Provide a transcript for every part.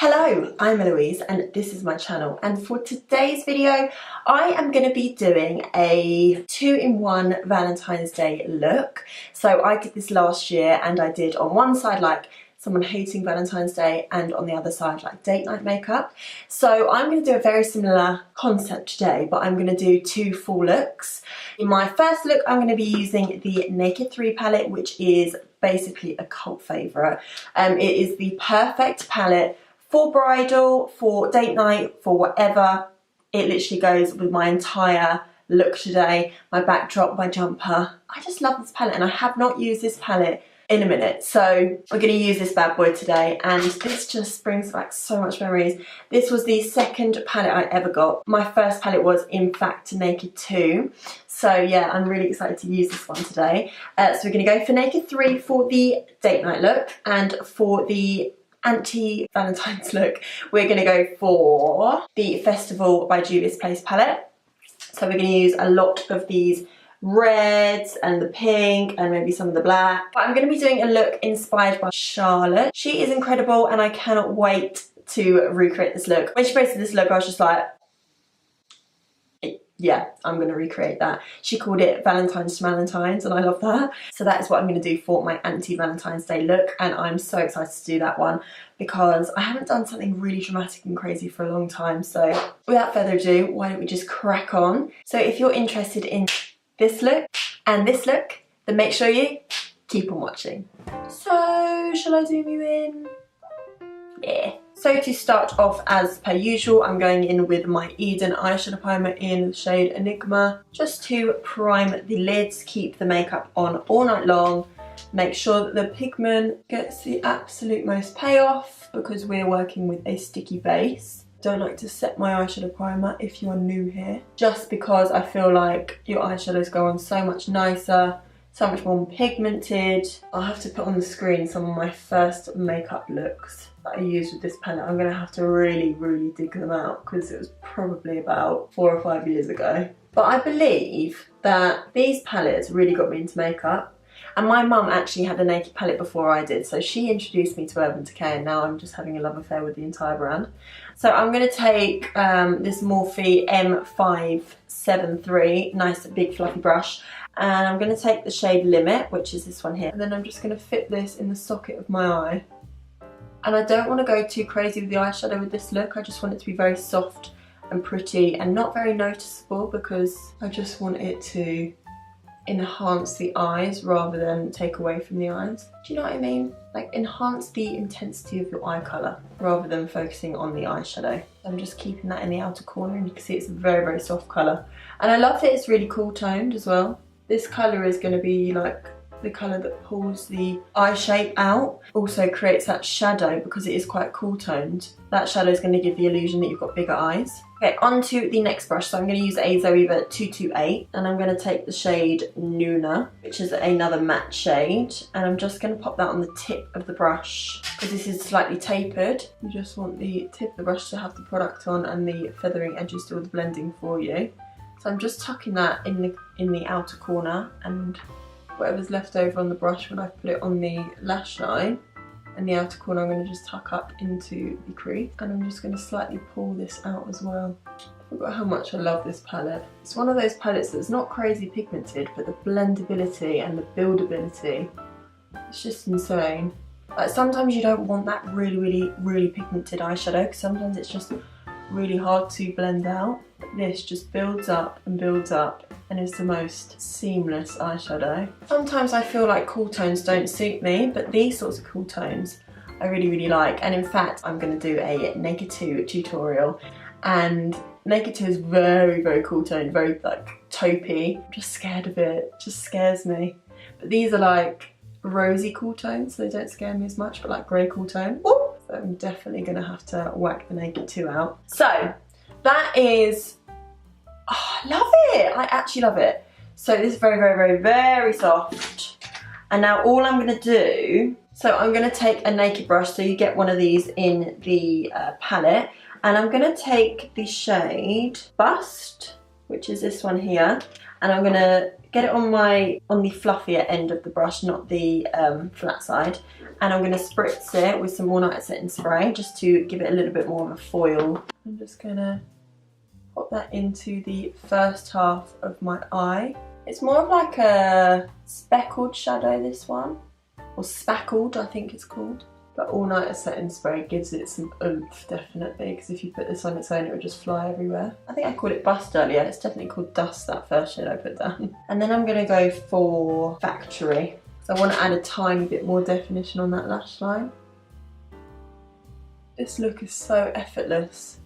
Hello, I'm Eloise and this is my channel, and for today's video I am going to be doing a 2-in-1 Valentine's Day look. So I did this last year and I did on one side like someone hating Valentine's Day and on the other side like date night makeup. So I'm going to do a very similar concept today, but I'm going to do two full looks. In my first look I'm going to be using the Naked 3 palette, which is basically a cult favourite. It is the perfect palette for bridal, for date night, for whatever. It literally goes with my entire look today. My backdrop, my jumper. I just love this palette and I have not used this palette in a minute. So we're going to use this bad boy today, and this just brings back so much memories. This was the second palette I ever got. My first palette was in fact Naked 2. So yeah, I'm really excited to use this one today. So we're going to go for Naked 3 for the date night look, and for the anti-Valentine's look we're going to go for the Festival by Juvia's Place palette. So we're going to use a lot of these reds and the pink and maybe some of the black. But I'm going to be doing a look inspired by Charlotte. She is incredible and I cannot wait to recreate this look. When she posted this look I was just like, yeah, I'm going to recreate that. She called it Valentine's and I love that. So that is what I'm going to do for my anti-Valentine's Day look, and I'm so excited to do that one because I haven't done something really dramatic and crazy for a long time. So without further ado, why don't we just crack on. So if you're interested in this look and this look, then make sure you keep on watching. So shall I zoom you in? Yeah. So to start off, as per usual, I'm going in with my Eden eyeshadow primer in the shade Enigma, just to prime the lids, keep the makeup on all night long, make sure that the pigment gets the absolute most payoff because we're working with a sticky base. Don't like to set my eyeshadow primer if you are new here, just because I feel like your eyeshadows go on so much nicer, so much more pigmented. I'll have to put on the screen some of my first makeup looks that I used with this palette. I'm going to have to really dig them out because it was probably about 4 or 5 years ago. But I believe that these palettes really got me into makeup. And my mum actually had a Naked palette before I did, so she introduced me to Urban Decay, and now I'm just having a love affair with the entire brand. So I'm going to take this Morphe M573, nice big fluffy brush, and I'm going to take the shade Limit, which is this one here, and then I'm just going to fit this in the socket of my eye. And I don't want to go too crazy with the eyeshadow with this look. I just want it to be very soft and pretty and not very noticeable, because I just want it to enhance the eyes rather than take away from the eyes. Do you know what I mean? Like enhance the intensity of your eye colour rather than focusing on the eyeshadow. I'm just keeping that in the outer corner, and you can see it's a very soft colour. And I love that it's really cool toned as well. This colour is going to be like the colour that pulls the eye shape out, also creates that shadow because it is quite cool toned. That shadow is going to give the illusion that you've got bigger eyes. Okay, on to the next brush. So I'm going to use a Zoeva 228, and I'm going to take the shade Nuna, which is another matte shade, and I'm just going to pop that on the tip of the brush because this is slightly tapered. You just want the tip of the brush to have the product on and the feathering edges do all the blending for you. So I'm just tucking that in the outer corner, and whatever's left over on the brush when I put it on the lash line and the outer corner, I'm going to just tuck up into the crease, and I'm just going to slightly pull this out as well. I forgot how much I love this palette. It's one of those palettes that's not crazy pigmented, but the blendability and the buildability, it's just insane. Like sometimes you don't want that really pigmented eyeshadow because sometimes it's just really hard to blend out. But this just builds up and builds up and is the most seamless eyeshadow. Sometimes I feel like cool tones don't suit me, but these sorts of cool tones I really like. And in fact, I'm going to do a Naked 2 tutorial, and Naked 2 is very cool toned, very like taupey. I'm just scared of it, it just scares me. But these are like rosy cool tones, so they don't scare me as much, but like grey cool tone. Ooh! So I'm definitely going to have to whack the Naked 2 out. So that is, oh, I love it. I actually love it. So this is very soft. And now all I'm going to do, so I'm going to take a Naked brush, so you get one of these in the palette, and I'm going to take the shade Bust, which is this one here, and I'm going to get it on the fluffier end of the brush, not the flat side, and I'm going to spritz it with some more night setting spray just to give it a little bit more of a foil. I'm just going to pop that into the first half of my eye. It's more of like a speckled shadow, this one, or spackled I think it's called. But all night setting spray gives it some oomph, definitely, because if you put this on its own it would just fly everywhere. I think I called it Bust earlier, it's definitely called Dust, that first shade I put down. And then I'm going to go for Factory. So I want to add a tiny bit more definition on that lash line. This look is so effortless.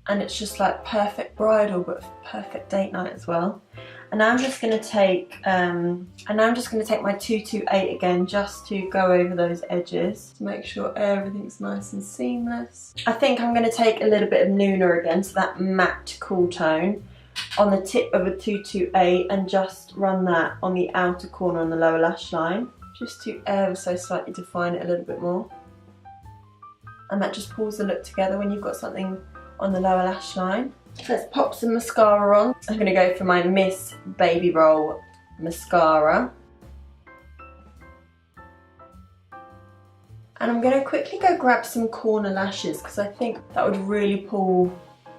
And it's just like perfect bridal but perfect date night as well. And now I'm just going to take my 228 again, just to go over those edges to make sure everything's nice and seamless. I think I'm going to take a little bit of Nuna again, so that matte cool tone, on the tip of a 228 and just run that on the outer corner on the lower lash line, just to ever so slightly define it a little bit more. And that just pulls the look together when you've got something on the lower lash line. Let's pop some mascara on. I'm going to go for my Miss Baby Roll mascara. And I'm going to quickly go grab some corner lashes because I think that would really pull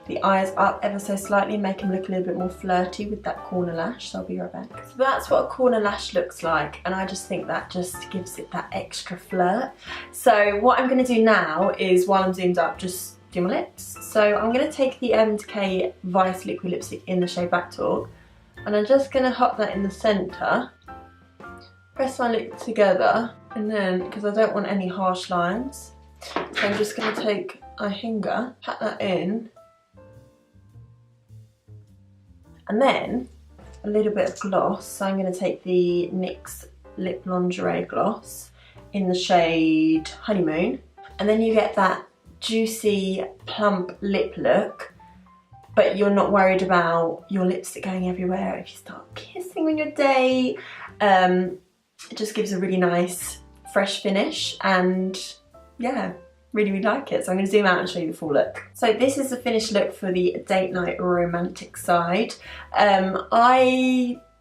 the eyes up ever so slightly, make them look a little bit more flirty with that corner lash. So I'll be right back. So that's what a corner lash looks like, and I just think that just gives it that extra flirt. So what I'm going to do now is, while I'm zoomed up, just do my lips. So I'm going to take the K Vice liquid lipstick in the shade Back Talk, and I'm just going to hop that in the centre, press my lips together, and then, because I don't want any harsh lines, so I'm just going to take Eyeshadow, pat that in, and then a little bit of gloss. So I'm going to take the NYX Lip Lingerie gloss in the shade Honeymoon, and then you get that juicy plump lip look, but you're not worried about your lipstick going everywhere if you start kissing on your date. It just gives a really nice fresh finish, and yeah, really like it. So I'm going to zoom out and show you the full look. So this is the finished look for the date night romantic side.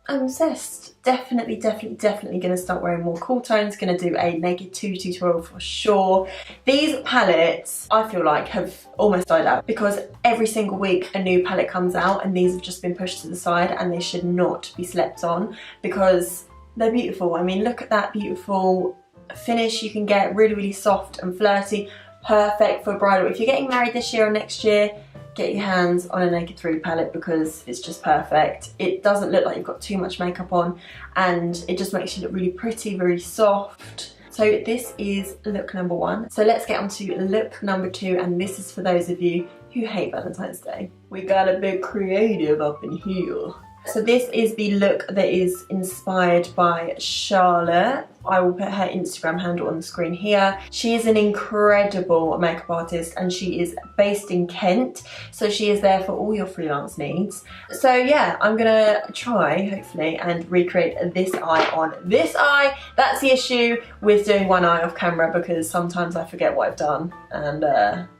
I'm obsessed. Definitely going to start wearing more cool tones. Going to do a Naked 2 tutorial for sure. These palettes, I feel like, have almost died out because every single week a new palette comes out, and these have just been pushed to the side, and they should not be slept on because they're beautiful. I mean, look at that beautiful finish you can get, really soft and flirty, perfect for bridal. If you're getting married this year or next year, get your hands on a Naked 3 palette because it's just perfect. It doesn't look like you've got too much makeup on, and it just makes you look really pretty, very soft. So this is look number 1. So let's get on to look number 2, and this is for those of you who hate Valentine's Day. We got a bit creative up in here. So this is the look that is inspired by Charlotte. I will put her Instagram handle on the screen here. She is an incredible makeup artist, and she is based in Kent, so she is there for all your freelance needs. So yeah, I'm gonna try, hopefully, and recreate this eye on this eye. That's the issue with doing one eye off camera, because sometimes I forget what I've done. And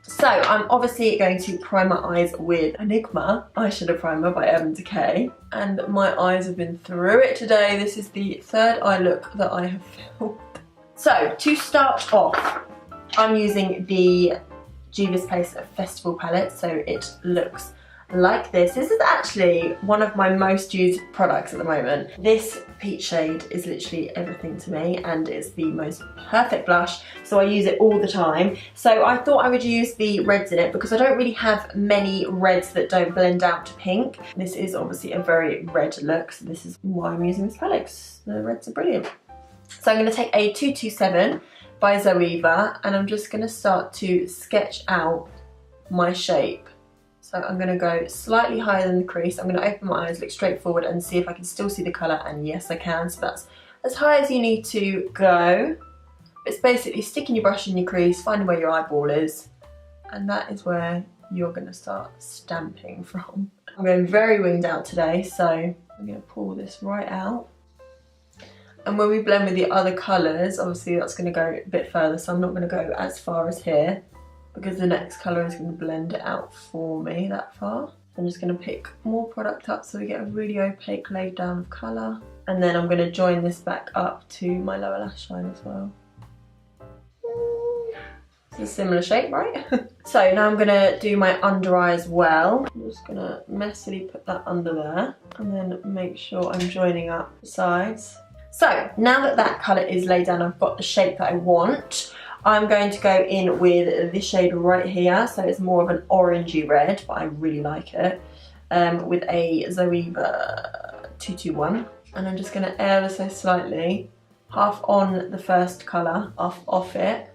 so I'm obviously going to prime my eyes with Enigma eyeshadow primer by Urban Decay, and my eyes have been through it today. This is the 3rd eye look that I have filmed. So to start off, I'm using the Juvia's Place Festival palette, so it looks like this. This is actually one of my most used products at the moment. This peach shade is literally everything to me, and it's the most perfect blush, so I use it all the time. So I thought I would use the reds in it because I don't really have many reds that don't blend out to pink. This is obviously a very red look, so this is why I'm using this palette. The reds are brilliant. So I'm going to take a 227 by Zoeva, and I'm just going to start to sketch out my shape. So I'm going to go slightly higher than the crease. I'm going to open my eyes, look straight forward, and see if I can still see the colour, and yes I can. So that's as high as you need to go. It's basically sticking your brush in your crease, finding where your eyeball is, and that is where you're going to start stamping from. I'm going very winged out today, so I'm going to pull this right out. And when we blend with the other colours, obviously that's going to go a bit further, so I'm not going to go as far as here, because the next colour is going to blend it out for me that far. I'm just going to pick more product up so we get a really opaque laid down of colour. And then I'm going to join this back up to my lower lash line as well. It's a similar shape, right? So now I'm going to do my under eye as well. I'm just going to messily put that under there and then make sure I'm joining up the sides. So now that that colour is laid down, I've got the shape that I want. I'm going to go in with this shade right here. So it's more of an orangey red, but I really like it. With a Zoeva 221. And I'm just going to ever so slightly, half on the first colour, off it,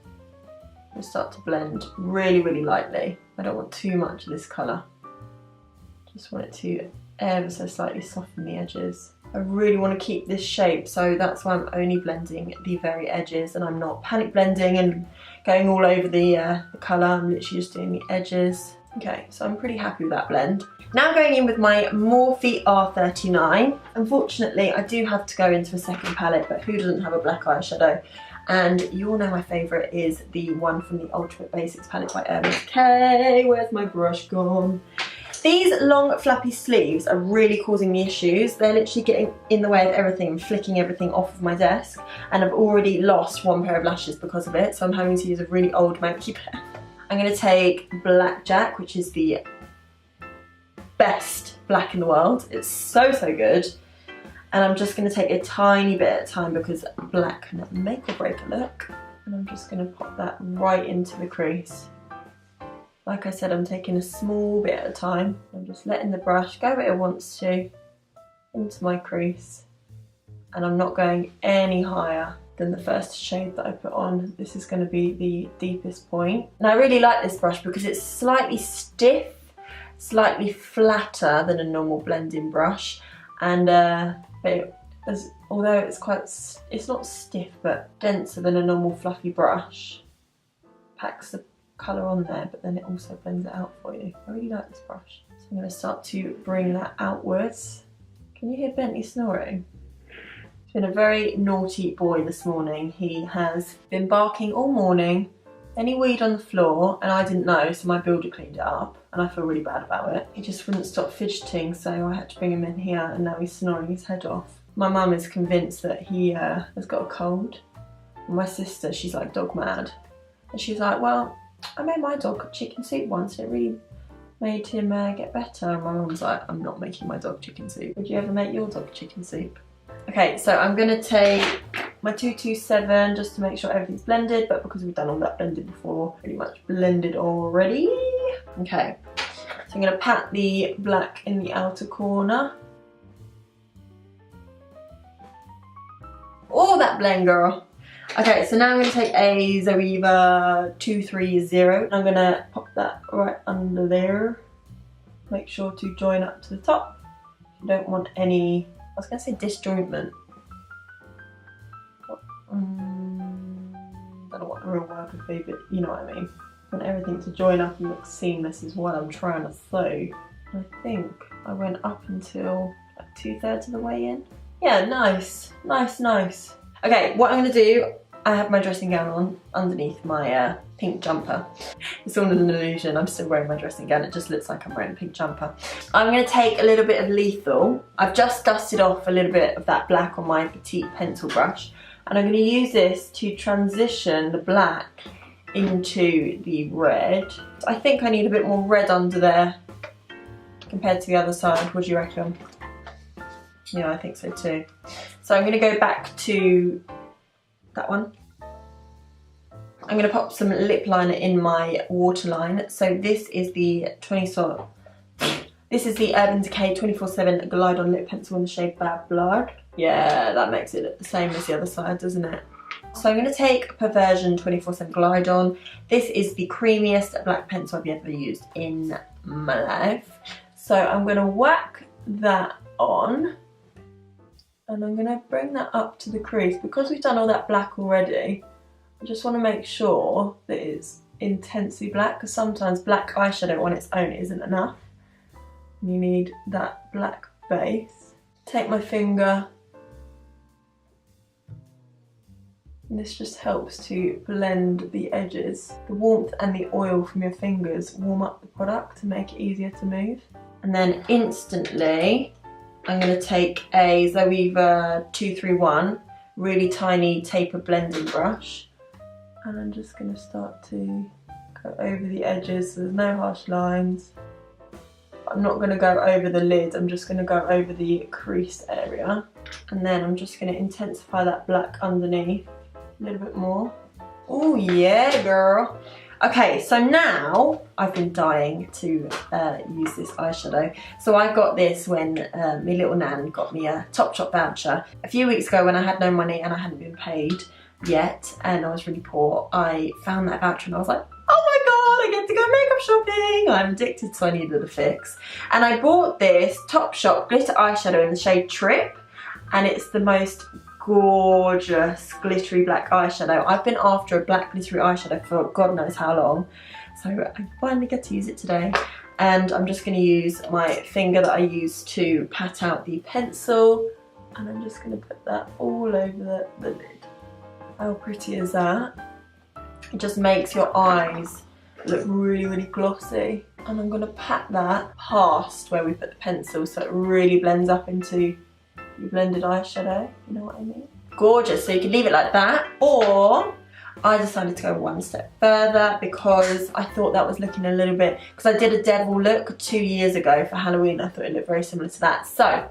and start to blend really, really lightly. I don't want too much of this colour. Just want it to ever so slightly soften the edges. I really want to keep this shape, so that's why I'm only blending the very edges and I'm not panic blending and going all over the colour. I'm literally just doing the edges. Okay, so I'm pretty happy with that blend. Now going in with my Morphe R39. Unfortunately, I do have to go into a second palette, but who doesn't have a black eyeshadow? And you all know my favourite is the one from the Ultimate Basics palette by Eloise. Okay, where's my brush gone? These long flappy sleeves are really causing me issues. They're literally getting in the way of everything and flicking everything off of my desk. And I've already lost one pair of lashes because of it, so I'm having to use a really old manky pair. I'm going to take Blackjack, which is the best black in the world. It's so, so good. And I'm just going to take a tiny bit at a time because black can make or break a look. And I'm just going to pop that right into the crease. Like I said, I'm taking a small bit at a time. I'm just letting the brush go where it wants to into my crease. And I'm not going any higher than the first shade that I put on. This is going to be the deepest point. And I really like this brush because it's slightly stiff, slightly flatter than a normal blending brush. And although it's not stiff, but denser than a normal fluffy brush, packs the colour on there, but then it also blends it out for you. I really like this brush. So I'm going to start to bring that outwards. Can you hear Bentley snoring? He's been a very naughty boy this morning. He has been barking all morning, then he weed on the floor, and I didn't know, so my builder cleaned it up, and I feel really bad about it. He just wouldn't stop fidgeting, so I had to bring him in here, and now he's snoring his head off. My mum is convinced that he has got a cold. And my sister, she's like dog mad. And she's like, well, I made my dog chicken soup once and it really made him get better. And my mum's like, I'm not making my dog chicken soup. Would you ever make your dog chicken soup? Okay, so I'm going to take my 227 just to make sure everything's blended, but because we've done all that blended before, pretty much blended already. Okay, so I'm going to pat the black in the outer corner. Oh, that blend, girl. Okay, so now I'm going to take a Zoeva 230 and I'm going to pop that right under there. Make sure to join up to the top. You don't want any, I was going to say disjointment. I don't know what the real word would be, but you know what I mean. I want everything to join up and look seamless is what I'm trying to say. I think I went up until like 2/3 of the way in. Yeah, nice, nice, nice. Okay, what I'm going to do, I have my dressing gown on underneath my pink jumper. It's all an illusion, I'm still wearing my dressing gown, it just looks like I'm wearing a pink jumper. I'm going to take a little bit of Lethal. I've just dusted off a little bit of that black on my petite pencil brush, and I'm going to use this to transition the black into the red. I think I need a bit more red under there compared to the other side, what do you reckon? Yeah, I think so too. So I'm going to go back to that one. I'm going to pop some lip liner in my waterline. So this is the Urban Decay 24/7 Glide On Lip Pencil in the shade Bad Blood. Yeah, that makes it the same as the other side, doesn't it? So I'm going to take Perversion 24/7 Glide On. This is the creamiest black pencil I've ever used in my life. So I'm going to whack that on. And I'm going to bring that up to the crease. Because we've done all that black already, I just want to make sure that it's intensely black, because sometimes black eyeshadow on its own isn't enough. You need that black base. Take my finger, and this just helps to blend the edges. The warmth and the oil from your fingers warm up the product to make it easier to move. And then instantly, I'm going to take a Zoeva 231, really tiny taper blending brush. And I'm just going to start to go over the edges, so there's no harsh lines. I'm not going to go over the lid, I'm just going to go over the crease area. And then I'm just going to intensify that black underneath a little bit more. Oh yeah, girl. Okay, so now I've been dying to use this eyeshadow. So I got this when my little nan got me a Topshop voucher. A few weeks ago when I had no money and I hadn't been paid yet and I was really poor, I found that voucher and I was like, oh my god, I get to go makeup shopping. I'm addicted, so I needed a fix. And I bought this Topshop glitter eyeshadow in the shade Trip, and it's the most gorgeous glittery black eyeshadow. I've been after a black glittery eyeshadow for God knows how long, so I finally get to use it today. And I'm just going to use my finger that I use to pat out the pencil, and I'm just going to put that all over the lid. How pretty is that? It just makes your eyes look really, really glossy. And I'm going to pat that past where we put the pencil so it really blends up into your blended eyeshadow, you know what I mean? Gorgeous, so you can leave it like that, or I decided to go one step further because I thought that was looking a little bit, because I did a devil look 2 years ago for Halloween. I thought it looked very similar to that. So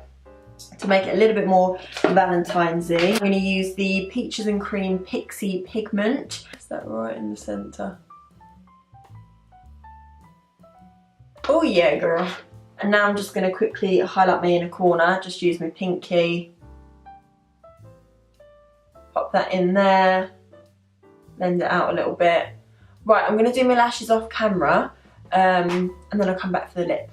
to make it a little bit more Valentine's-y, I'm going to use the Peaches and Cream Pixie Pigment. Is that right in the centre? Oh yeah, girl. And now I'm just going to quickly highlight my inner corner. Just use my pinky. Pop that in there. Blend it out a little bit. Right, I'm going to do my lashes off camera. And then I'll come back for the lip.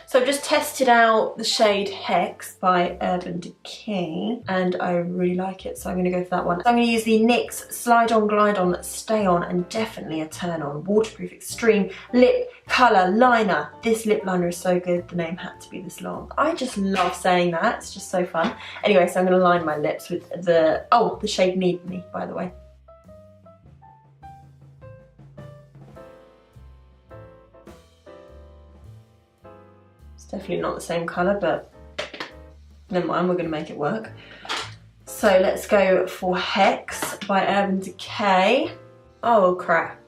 So I've just tested out the shade Hex by Urban Decay, and I really like it, so I'm going to go for that one. So I'm going to use the NYX Slide On Glide On Stay On, and definitely a turn on, waterproof extreme lip colour liner. This lip liner is so good, the name had to be this long. I just love saying that, it's just so fun. Anyway, so I'm going to line my lips with the shade Need Me, by the way. Definitely not the same colour, but never mind, we're going to make it work. So let's go for Hex by Urban Decay. Oh crap.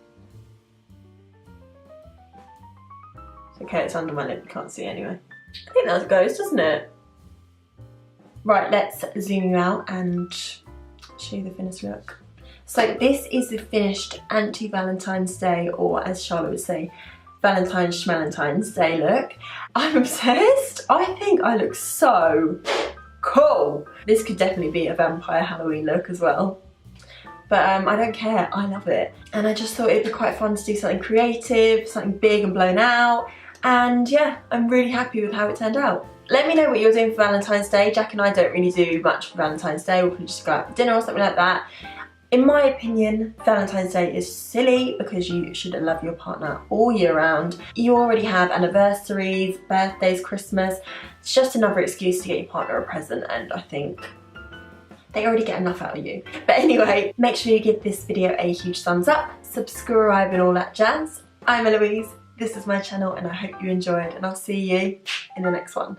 It's okay, it's under my lip, you can't see anyway. I think that goes, doesn't it? Right, let's zoom you out and show you the finished look. So this is the finished anti-Valentine's Day, or as Charlotte would say, Valentine's Day look. I'm obsessed. I think I look so cool. This could definitely be a vampire Halloween look as well. But I don't care, I love it. And I just thought it'd be quite fun to do something creative, something big and blown out. And yeah, I'm really happy with how it turned out. Let me know what you're doing for Valentine's Day. Jack and I don't really do much for Valentine's Day. We'll probably just go out for dinner or something like that. In my opinion, Valentine's Day is silly because you should love your partner all year round. You already have anniversaries, birthdays, Christmas. It's just another excuse to get your partner a present, and I think they already get enough out of you. But anyway, make sure you give this video a huge thumbs up, subscribe and all that jazz. I'm Eloise, this is my channel, and I hope you enjoyed, and I'll see you in the next one.